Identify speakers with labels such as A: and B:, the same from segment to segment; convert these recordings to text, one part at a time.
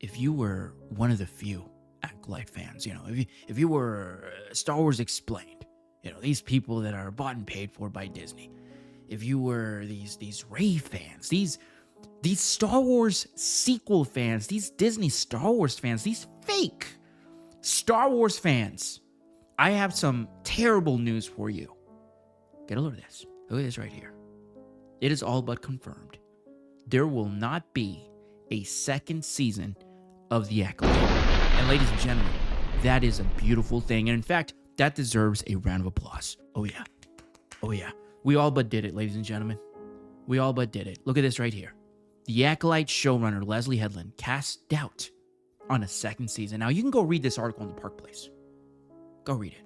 A: if you were one of the few Acolyte fans, if you were Star Wars Explained, these people that are bought and paid for by Disney, if you were these Rey fans, these Star Wars sequel fans, these Disney Star Wars fans, these fake Star Wars fans, I have some terrible news for you. Get a load of this. Look at this right here. It is all but confirmed. There will not be a second season of The Acolyte. And ladies and gentlemen, that is a beautiful thing. And in fact, that deserves a round of applause. Oh yeah. Oh yeah. We all but did it, ladies and gentlemen. We all but did it. Look at this right here. The Acolyte showrunner Leslie Headland cast doubt on a second season. Now, you can go read this article in the Park Place. Go read it.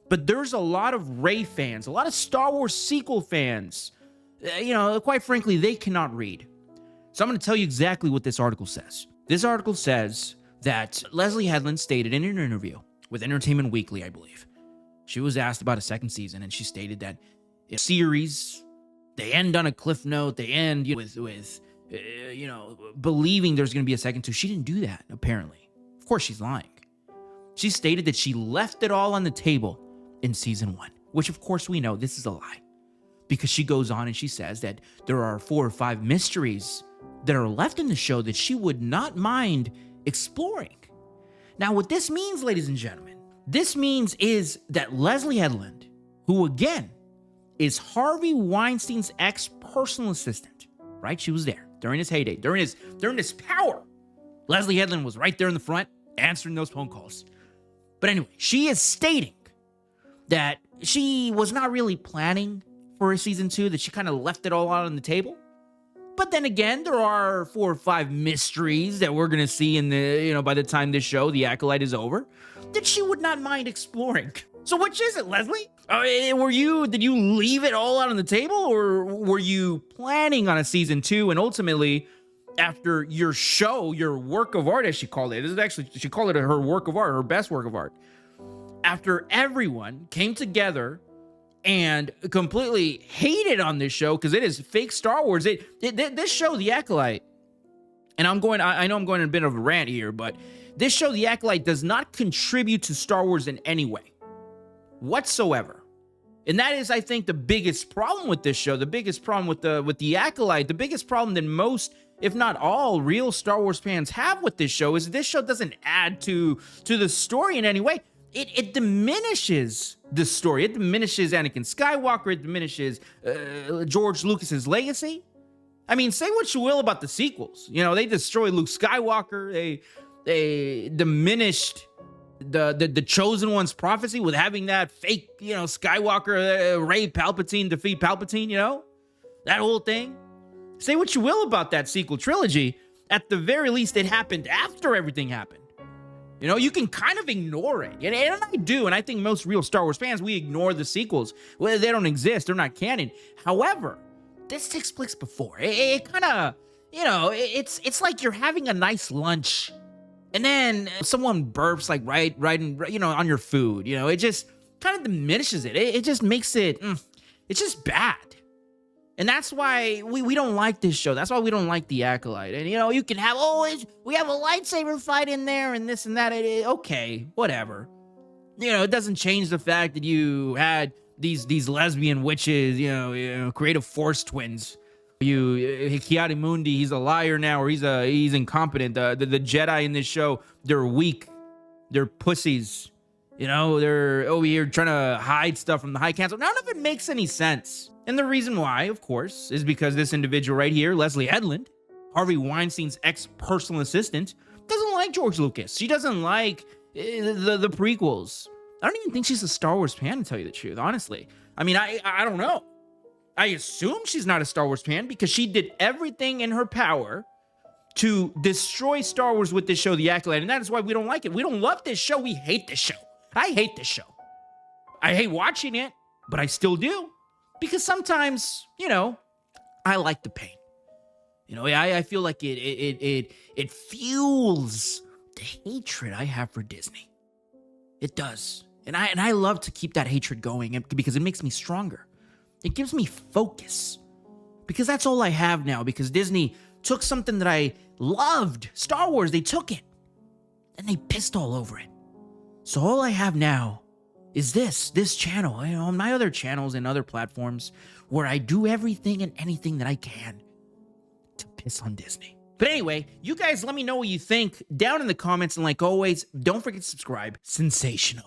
A: But there's a lot of Rey fans, a lot of Star Wars sequel fans. Quite frankly, they cannot read. So I'm going to tell you exactly what this article says. This article says that Leslie Headland stated in an interview with Entertainment Weekly, I believe. She was asked about a second season, and she stated that a series, they end on a cliff note, they end with believing there's going to be a second two. She didn't do that, apparently. Of course, she's lying. She stated that she left it all on the table in season 1, which of course we know this is a lie, because she goes on and she says that there are 4 or 5 mysteries that are left in the show that she would not mind exploring. Now, what this means, ladies and gentlemen, this means is that Leslie Headland, who again is Harvey Weinstein's ex-personal assistant, right? She was there during his heyday, during his power. Leslie Headland was right there in the front answering those phone calls. But anyway, she is stating that she was not really planning for a season 2, that she kind of left it all out on the table. But then again, there are 4 or 5 mysteries that we're going to see in the, by the time this show, The Acolyte, is over, that she would not mind exploring. So which is it, Leslie? Did you leave it all out on the table, or were you planning on a season 2? And ultimately, after your show, your work of art, as she called it, she called it her work of art, her best work of art. After everyone came together and completely hated on this show because it is fake Star Wars. This show, The Acolyte, and I know I'm going on a bit of a rant here, but this show, The Acolyte, does not contribute to Star Wars in any way whatsoever. And that is, I think, the biggest problem with this show, the biggest problem with the Acolyte, the biggest problem that most, if not all, real Star Wars fans have with this show is this show doesn't add to the story in any way. It diminishes the story. It diminishes Anakin Skywalker. It diminishes George Lucas's legacy. I mean, say what you will about the sequels. They destroyed Luke Skywalker. They diminished the Chosen One's prophecy with having that fake, Skywalker, Rey Palpatine defeat Palpatine, that whole thing. Say what you will about that sequel trilogy. At the very least, it happened after everything happened. You can kind of ignore it. And I do. And I think most real Star Wars fans, we ignore the sequels. Well, they don't exist. They're not canon. However, this takes place before. It kind of, it's like you're having a nice lunch and then someone burps like right on your food. It just kind of diminishes it. It just makes it, it's just bad. And that's why we don't like this show. That's why we don't like The Acolyte. And, you can have, we have a lightsaber fight in there and this and that. Okay, whatever. It doesn't change the fact that you had these lesbian witches, creative force twins. Ki-Adi-Mundi, he's a liar now, or he's incompetent. The Jedi in this show, they're weak. They're pussies. They're over here trying to hide stuff from the High Council. None of it makes any sense. And the reason why, of course, is because this individual right here, Leslie Headland, Harvey Weinstein's ex-personal assistant, doesn't like George Lucas. She doesn't like the prequels. I don't even think she's a Star Wars fan, to tell you the truth, honestly. I mean, I don't know. I assume she's not a Star Wars fan because she did everything in her power to destroy Star Wars with this show, The Acolyte, and that is why we don't like it. We don't love this show. We hate this show. I hate this show. I hate watching it, but I still do. Because sometimes, I like the pain. I feel like it fuels the hatred I have for Disney. It does. And I love to keep that hatred going because it makes me stronger. It gives me focus. Because that's all I have now. Because Disney took something that I loved Star Wars. They took it and they pissed all over it. So all I have now is this channel, on my other channels and other platforms where I do everything and anything that I can to piss on Disney. But anyway, you guys let me know what you think down in the comments. And like always, don't forget to subscribe. Sensational.